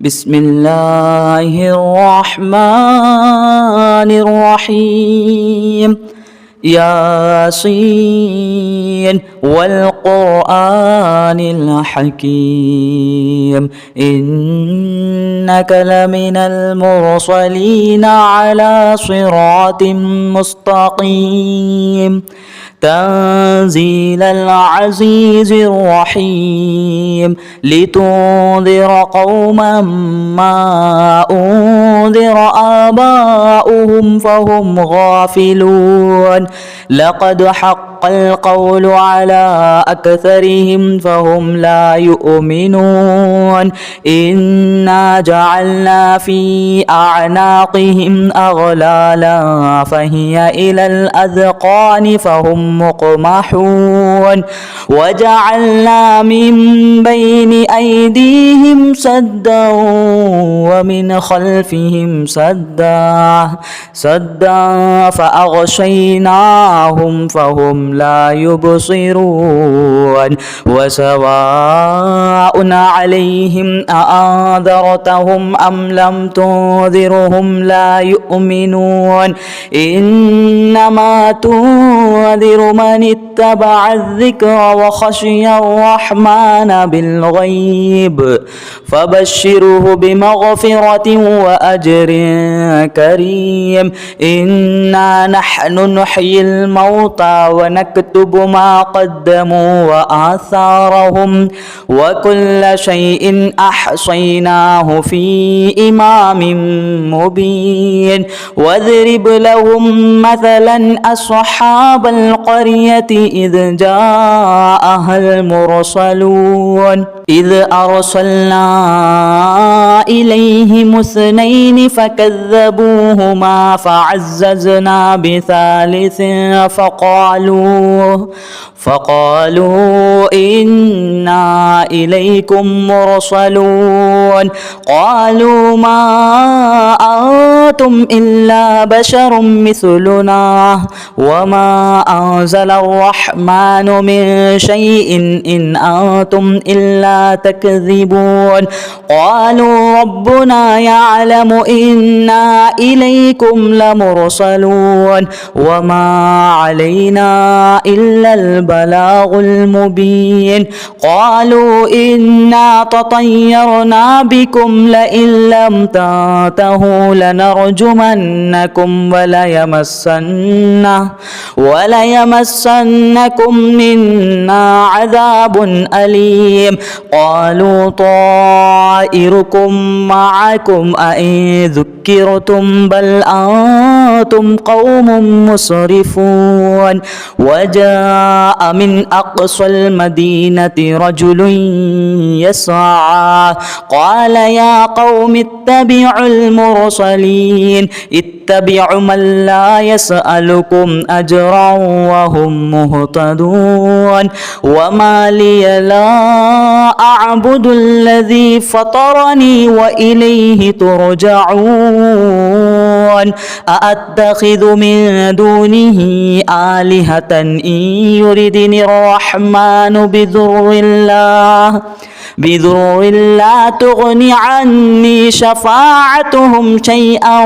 بسم الله الرحمن الرحيم. ياسين والقرآن الحكيم إنك لمن المرسلين على صراط مستقيم تنزيل العزيز الرحيم لتنذر قوما ما أنذر آباؤهم فهم غافلون لقد حق القول على أكثرهم فهم لا يؤمنون إنا جعلنا في أعناقهم أغلالا فهي إلى الأذقان فهم مقمحون وجعلنا من بين أيديهم سدا ومن خلفهم سدا فأغشيناهم فهم لا يبصرون وسواء عليهم أأنذرتهم أم لم تنذرهم لا يؤمنون إنما تنذر من اتبع الذكر وخشي الرحمن بالغيب فبشره بمغفرة وأجر كريم. إنا نحن نحيي الموتى ونكتب ما قدموا وآثارهم وكل شيء أحصيناه في إمام مبين. واضرب لهم مثلا أصحاب القرية إذ جاءها المرسلون إذ أرسلنا إليهم اثنين فكذبوهما فعززنا بثالث فقالوا إنا إليكم مرسلون قالوا ما أنتم إلا بشر مثلنا وما أنزل الرحمن من شيء إن أنتم إلا تكذبون. قالوا ربنا يعلم إنا إليكم لمرسلون وما علينا إلا البلاغ المبين. قالوا إنا تطيرنا بكم لئن لم تنتهوا لنرجمنكم وليمسنكم منا عذاب أليم. قالوا طائركم معكم أئن ذكرتم بل أنتم قوم مسرفون. وجاء من أقصى المدينة رجل يسعى قال يا قوم اتبعوا المرسلين اتبعوا من لا يسألكم أجرا وهم مهتدون. وما لي لا أعبد الذي فطرني وإليه ترجعون. أأتخذ من دونه آلهة إن يردني الرحمن بضر لا تغني عني شفاعتهم شيئا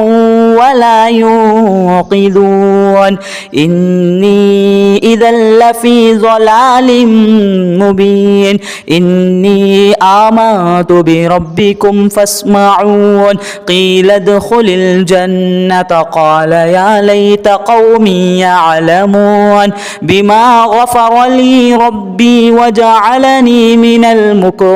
ولا ينقذون. إني إذا لفي ضلال مبين. إني آمنت بربكم فاسمعون. قيل ادخل الجنة قال يا ليت قومي يعلمون بما غفر لي ربي وجعلني من المكرمين.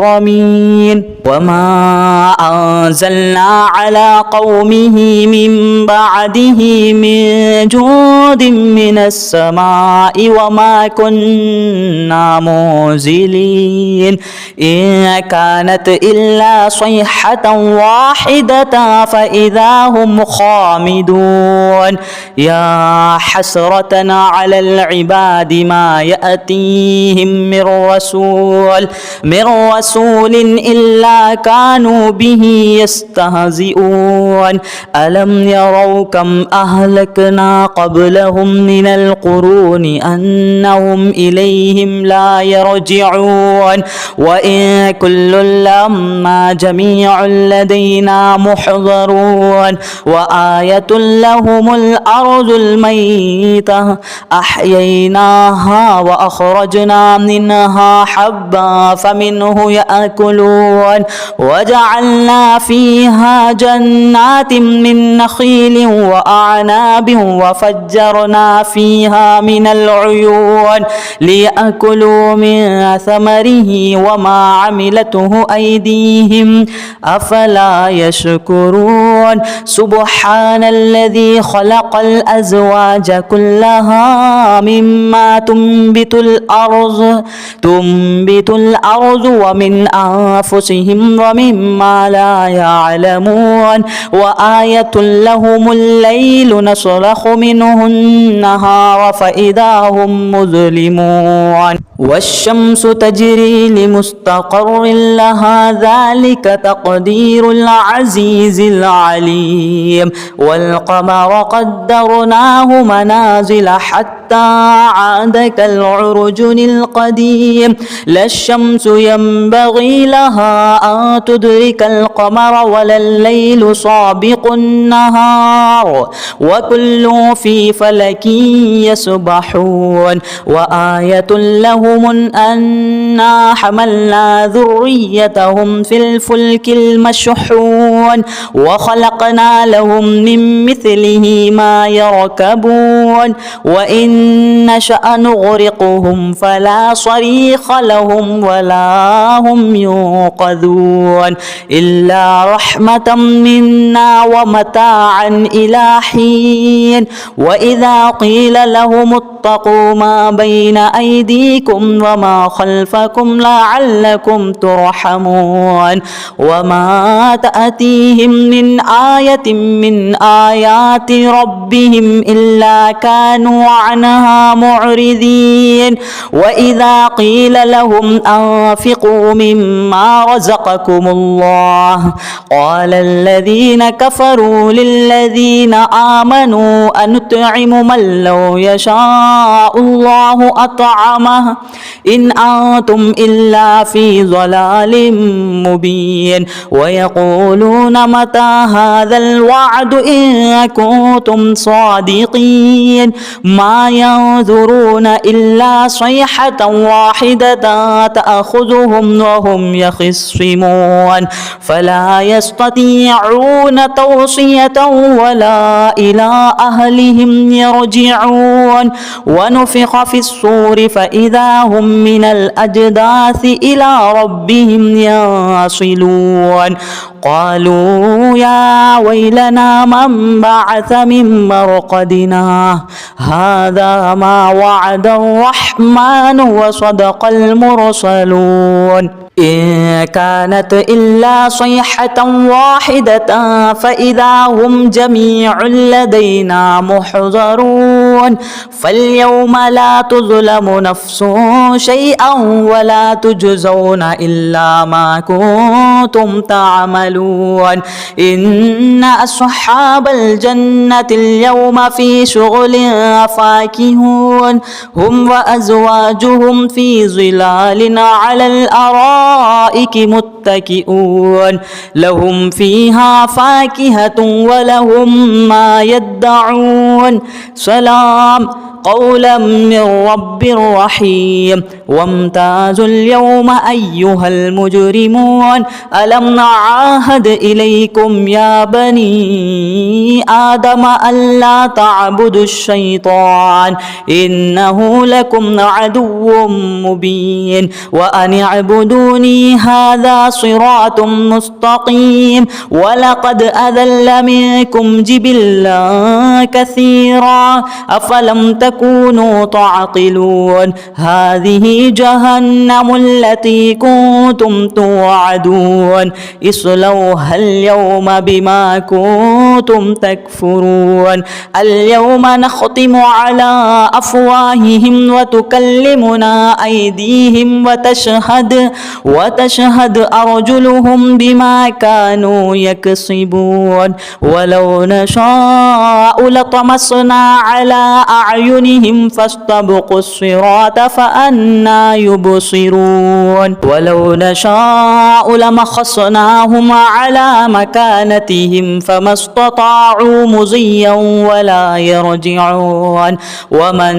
وما أنزلنا على قومه من بعده من جود من السماء وما كنا منزلين إن كانت إلا صيحة واحدة فإذا هم خامدون. يا حسرة على العباد ما يأتيهم من رسول رسول إلا كانوا به يستهزئون ألم يروا كم أهلكنا قبلهم من القرون أنهم إليهم لا يرجعون وإن كل لما جميع لدينا محضرون وآية لهم الأرض الميتة أحييناها وأخرجنا منها حبا فمنه يأكلون وجعلنا فيها جنات من نخيل وأعناب وفجرنا فيها من العيون ليأكلوا من ثمره وما عملته أيديهم أفلا يشكرون سبحان الذي خلق الأزواج كلها مما تنبت الأرض ومن أنفسهم ومما لا يعلمون وآية لهم الليل نسلخ منه النهار فإذا هم مظلمون والشمس تجري لمستقر لها ذلك تقدير العزيز العليم والقمر قدرناه منازل حتى عاد كالعرجن القديم لا الشمس ينبغي لها أن تدرك القمر ولا الليل سابق النهار وكل في فلك يسبحون وآية لهم أنا حملنا ذريتهم في الفلك المشحون وخلقنا لهم من مثله ما يركبون وإن نشأ نغرقهم فلا صريخ لهم ولا هم ينقذون إلا رحمة منا ومتاعا إلى حين وإذا قيل لهم اتقوا ما بين أيديكم وما خلفكم لعلكم ترحمون وما تأتيهم من آية من آيات ربهم إلا كانوا عنها معرضين وإذا قيل لهم أنفقوا مما رزقكم الله قال الذين كفروا للذين آمنوا أنطعم من لو يشاء الله أطعمه إن أنتم إلا في ضلال مبين ويقولون متى هذا الوعد إن كنتم صادقين ما ينظرون إلا صيحة واحدة تأخذهم وهم يخصمون فلا يستطيعون توصية ولا إلى أهلهم يرجعون ونفخ في الصور فإذا هم من الأجداث إلى ربهم يصلون قالوا يا ويلنا من بعث من مرقدنا هذا ما وعد الرحمن وصدق المرسلون إن كانت إلا صيحة واحدة فإذا هم جميع لدينا محضرون فاليوم لا تظلم نفس شيئا ولا تجزون إلا ما كنتم تعملون إن أصحاب الجنة اليوم في شغل فاكهون هم وأزواجهم في ظلال على الأرائك متكئون لهم فيها فاكهة ولهم ما يدعون سلام قولا من رب رحيم وامتازوا اليوم أيها المجرمون ألم نعاهد إليكم يا بني آدم ألا تعبدوا الشيطان إنه لكم عدو مبين وأن اعبدوني هذا صراط مستقيم ولقد أذل منكم جبلا كثيرا أفلم تكونوا تعقلون هذه جهنم التي كنتم توعدون اصلوها اليوم بما كنتم تكفرون اليوم نختم على أفواههم وتكلمنا أيديهم وتشهد أرجلهم بما كانوا يكسبون ولو نشاء لطمسنا على أعينهم فاستبقوا الصراط فأنى يبصرون ولو نشاء لمخصناهم على مكانتهم فما استطاعوا مضيا ولا يرجعون ومن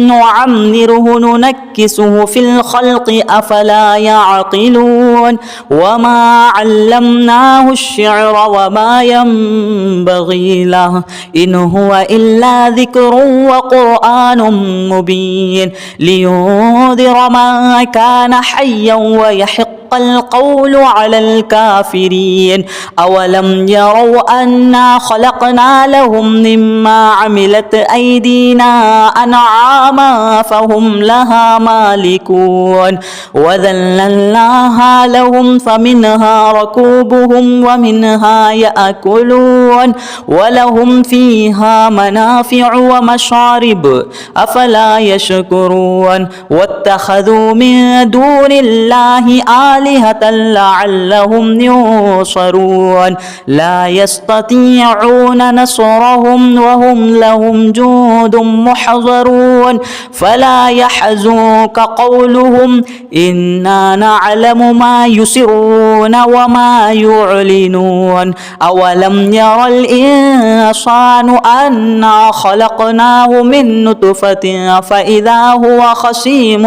نعمره ننكسه في الخلق أفلا يعقلون وما علمناه الشعر وما ينبغي له إن هو إلا ذكر وقرآن مبين لينذر من كان حيا ويحق القول على الكافرين أولم يروا أنا خلقنا لهم مما عملت أيدينا أنعاما فهم لها مالكون وذللناها لهم فمنها ركوبهم ومنها يأكلون ولهم فيها منافع ومشارب أفلا يشكرون واتخذوا من دون الله آلهة لعلهم ينصرون لا يستطيعون نصرهم وهم لهم جند محضرون فلا يحزنك قولهم إنا نعلم ما يسرون وما يعلنون أولم ير الإنسان أنا خلقناه من نطفة فإذا هو خصيم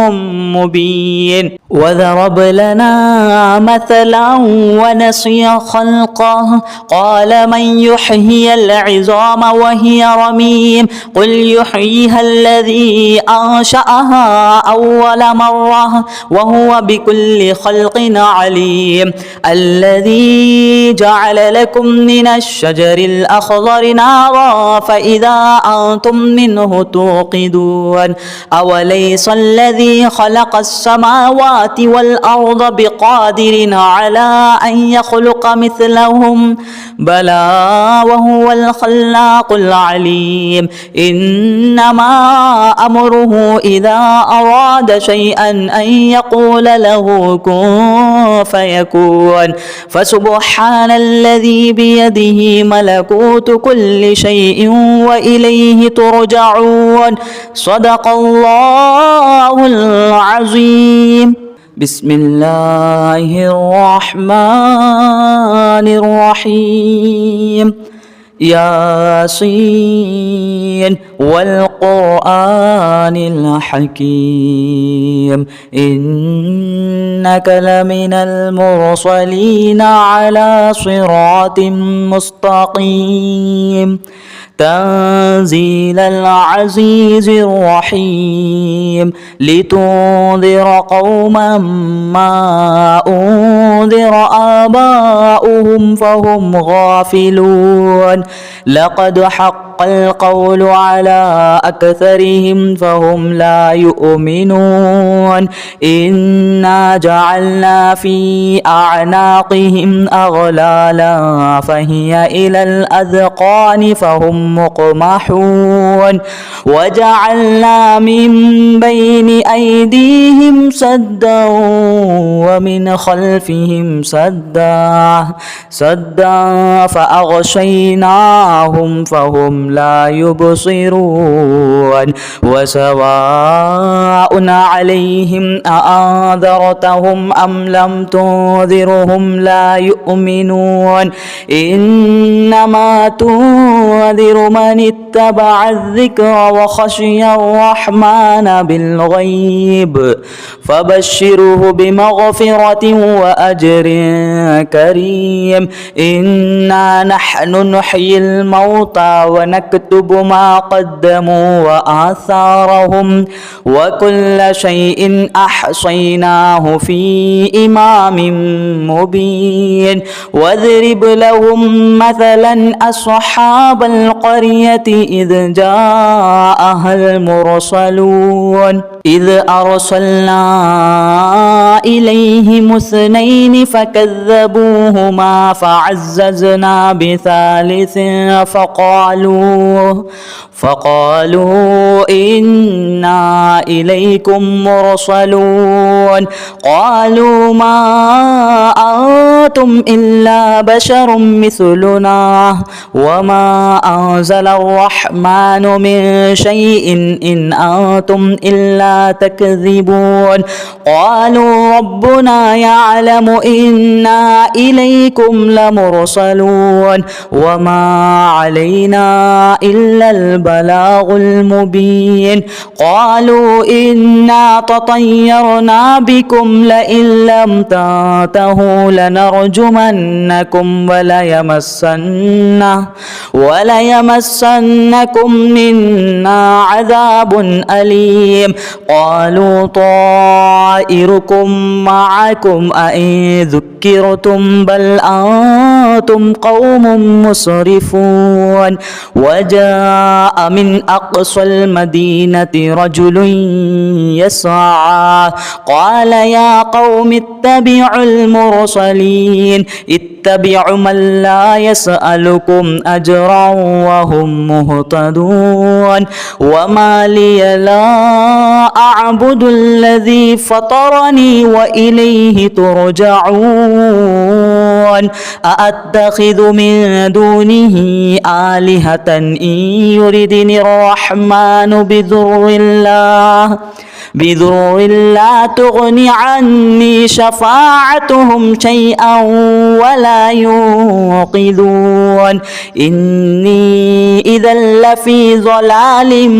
مبين وضرب لنا مثلا ونسي خلقه قال من يحيي العظام وهي رميم قل يحييها الذي أنشأها أول مرة وهو بكل خلق عليم الذي جعل لكم من الشجر الأخضر نارا فإذا أنتم منه توقدون أوليس الذي خلق السماوات والأرض بقادر على أن يخلق مثلهم بلى وهو الخلاق العليم إنما أمره إذا أراد شيئا أن يقول له كن فيكون فسبحان الذي بيده ملكوت كل شيء وإليه ترجعون صدق الله العظيم بسم الله الرحمن الرحيم ياسين والقرآن الحكيم إنك لمن المرسلين على صراط مستقيم تنزيل العزيز الرحيم لتنذر قوما ما أنذر آباؤهم فهم غافلون لقد حق القول على أكثرهم فهم لا يؤمنون إنا جعلنا في أعناقهم أغلالا فهي إلى الأذقان فهم مقمحون وجعلنا من بين أيديهم سدا ومن خلفهم سدا فأغشيناهم فهم لا يبصرون وسواء عليهم أأنذرتهم أم لم تنذرهم لا يؤمنون إنما تنذر من اتبع الذكر وخشي الرحمن بالغيب فبشره بمغفرة وأجر كريم إنا نحن نحيي ونحيي الموتى ونكتب ما قدموا وآثارهم وكل شيء أحصيناه في إمام مبين واضرب لهم مثلا أصحاب القرية إذ جاءها المرسلون إذ أرسلنا إليهم اثنين فكذبوهما فعززنا بثالث فقالوا إنا إليكم مرسلون قالوا ما أنتم إلا بشر مثلنا وما أنزل الرحمن من شيء إن أنتم إلا تكذبون قالوا ربنا يعلم إنا إليكم لمرسلون وما علينا إلا البلاغ المبين قالوا إنا تطيرنا بكم لئن لم تنتهوا لنرجمنكم وليمسنكم منا عذاب أليم قالوا طائركم معكم أئن ذكرتم بل أنتم قوم مسرفون وجاء من أقصى المدينة رجل يسعى قال يا قوم اتبعوا المرسلين اتبعوا من لا يسألكم أجرا وهم مهتدون وما لي لا أعبد الذي فطرني وإليه ترجعون أأتخذ من دونه آلهة إن يردني الرحمن بضر لا تغني عني شفاعتهم شيئا ولا ينقذون إني إذا لفي ضلال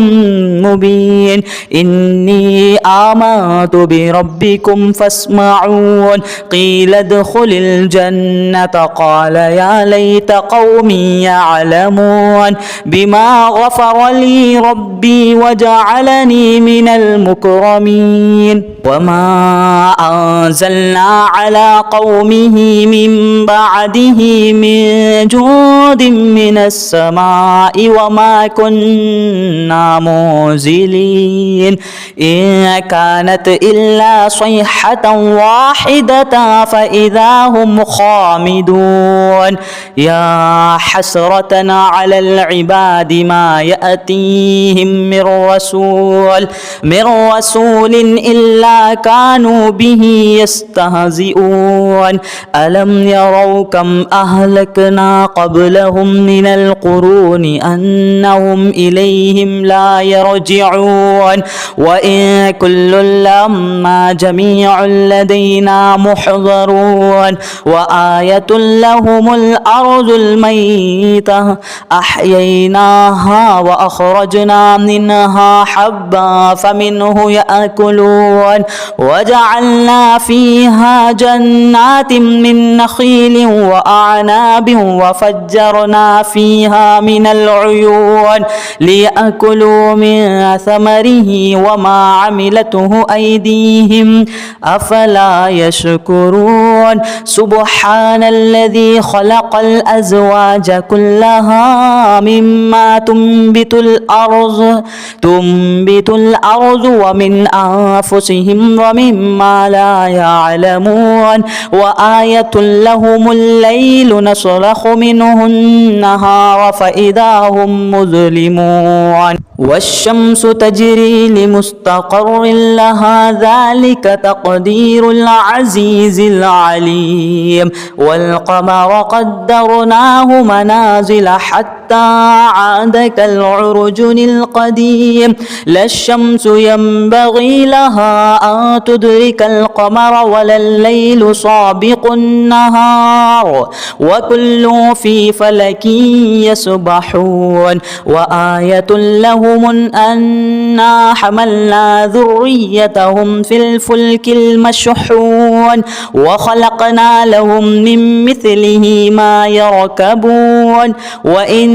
مبين إني آمنت بربكم فاسمعون قيل ادخل الجنة قال يا ليت قومي يعلمون بما غفر لي ربي وجعلني من المكرمين وما أنزلنا على قومه من بعده من جود من السماء وما كنا منزلين إن كانت إلا صيحة واحدة فإذا هم خامدون يا حسرة على العباد ما يأتيهم من رسول إلا كانوا به يستهزئون ألم يروا كم أهلكنا قبلهم من القرون أنهم إليهم لا يرجعون وإن كل لما جميع لدينا محضرون وآية لهم الأرض الميتة أحييناها وأخرجنا منها حبا فمنه يأكلون وجعلنا فيها جنات من نخيل وأعناب وفجرنا فيها من العيون ليأكلوا من ثمره وما عملته أيديهم أفلا يشكرون سبحان الذي خلق الأزواج كلها مما تنبت الأرض ومن أنفسهم ومما لا يعلمون وآية لهم الليل نسلخ منه النهار فإذا هم مظلمون والشمس تجري لمستقر لها ذلك تقدير العزيز العليم والقمر قدرناه منازل حتى عاد كالعرجن القديم لا الشمس ينبغي ينبغي لها أن تدرك القمر ولا الليل سابق النهار وكل في فلك يسبحون وآية لهم أنا حملنا ذريتهم في الفلك المشحون وخلقنا لهم من مثله ما يركبون وإن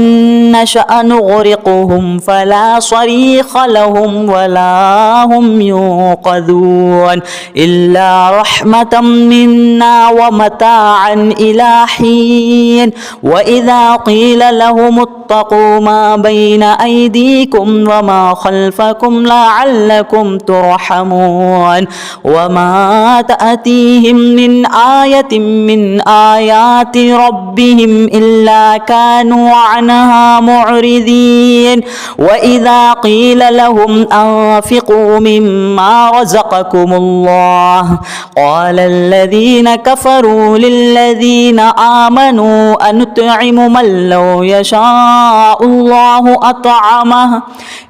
نشأ نغرقهم فلا صريخ لهم ولا هم ينقذون إلا رحمة منا ومتاعا إلى حين وإذا قيل لهم اتقوا ما بين أيديكم وما خلفكم لعلكم ترحمون وما تأتيهم من آية من آيات ربهم إلا كانوا عنها معرضين وإذا قيل لهم أنفقوا مما رزقكم الله قال الذين كفروا للذين آمنوا أنطعم من لو يشاء الله أطعمه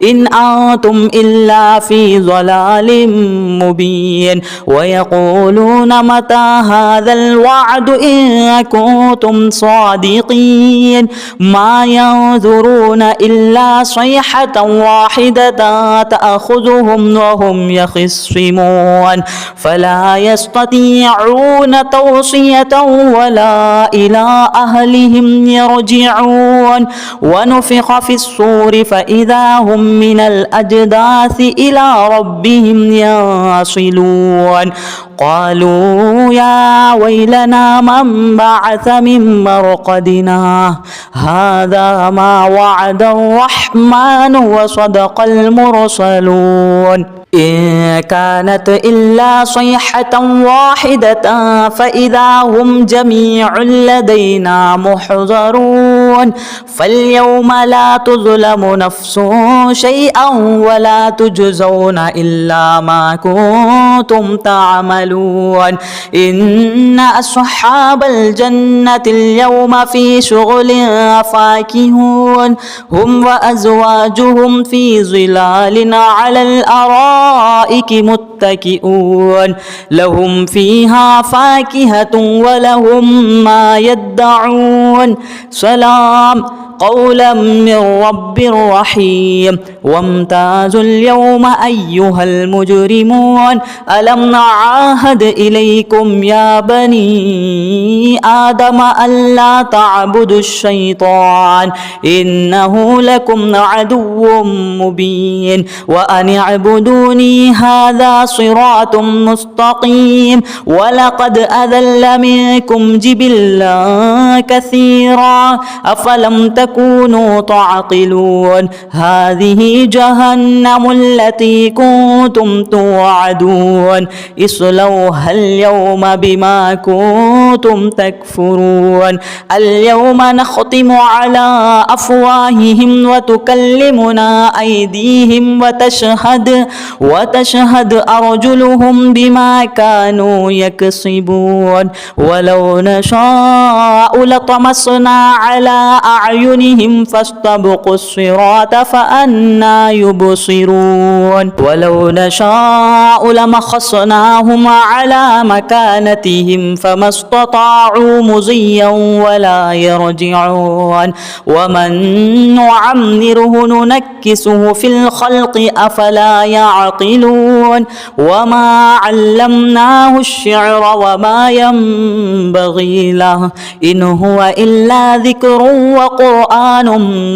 إن أنتم إلا في ضلال مبين ويقولون متى هذا الوعد إن كنتم صادقين ما ينظرون إلا صيحة واحدة تأخذهم وهم يخصمون فلا يستطيعون توصية ولا إلى أهلهم يرجعون ونفخ في الصور فإذا هم من الأجداث إلى ربهم ينصلون قالوا يا ويلنا من بعث من مرقدنا هذا ما وعد الرحمن وصدق المرسلون إن كانت إلا صيحة واحدة فإذا هم جميع لدينا محضرون فاليوم لا تظلم نفس شيئا ولا تجزون إلا ما كنتم تعملون إن أصحاب الجنة اليوم في شغل فاكهون هم وأزواجهم في ظلال على الأرائك متكئون لهم فيها فاكهة ولهم ما يدعون سلام قولا من رب رحيم وامتازوا اليوم أيها المجرمون ألم نعاهد إليكم يا بني آدم ألا تعبدوا الشيطان إنه لكم عدو مبين وأن اعبدوني هذا صراط مستقيم ولقد أذل منكم جبلا كثيرا أفلم تكونوا تعقلون هذه جهنم التي كنتم توعدون اصلوها اليوم بما كنتم تكفرون اليوم نختم على أفواههم وتكلمنا أيديهم وتشهد أرجلهم بما كانوا يكسبون ولو نشاء لطمسنا على أعينهم فاستبقوا الصراط فأنى يبصرون ولو نشاء لمخصناهم على مكانتهم فما استطاعوا مضيا ولا يرجعون ومن نعمره ننكسه في الخلق أفلا يعقلون وما علمناه الشعر وما ينبغي له إن هو إلا ذكر وقرآن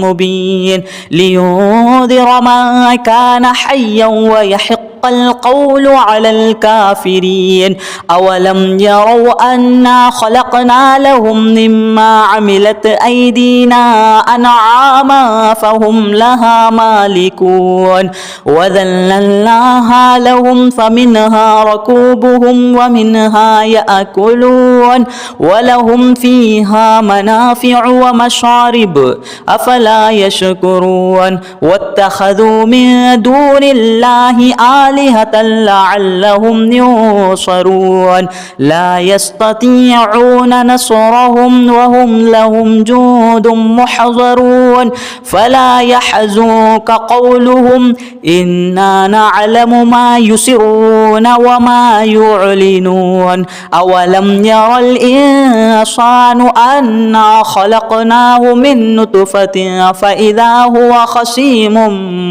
مبين لينذر من كان حيا ويحق القول على الكافرين أولم يروا أنا خلقنا لهم مما عملت أيدينا أنعاما فهم لها مالكون وذللناها لهم فمنها ركوبهم ومنها يأكلون ولهم فيها منافع ومشارب أفلا يشكرون واتخذوا من دون الله آلهة لعلهم ينصرون لا يستطيعون نصرهم وهم لهم جند محضرون فلا يحزنك قولهم إنا نعلم ما يسرون وما يعلنون أولم ير الإنسان أنا خلقناه من نطفة فإذا هو خصيم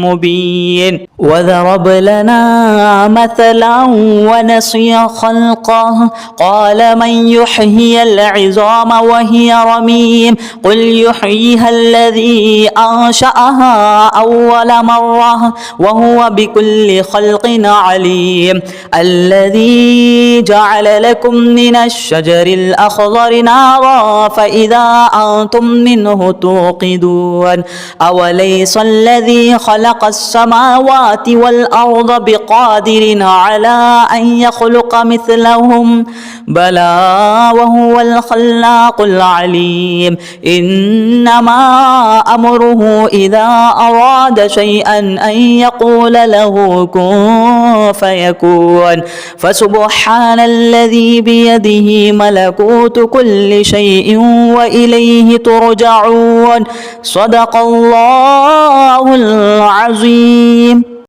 مبين وضرب لنا مثلا ونسي خلقه قال من يحيي العظام وهي رميم قل يحييها الذي أنشأها أول مرة وهو بكل خلق عليم الذي جعل لكم من الشجر الأخضر نارا فإذا أنتم منه توقدون أوليس الذي خلق السماوات والأرض بقادر على أن يخلق مثلهم بلى وهو الخلاق العليم إنما أمره إذا أراد شيئا أن يقول له كن فيكون فسبحان الذي بيده ملكوت كل شيء وإليه ترجعون صدق الله العظيم.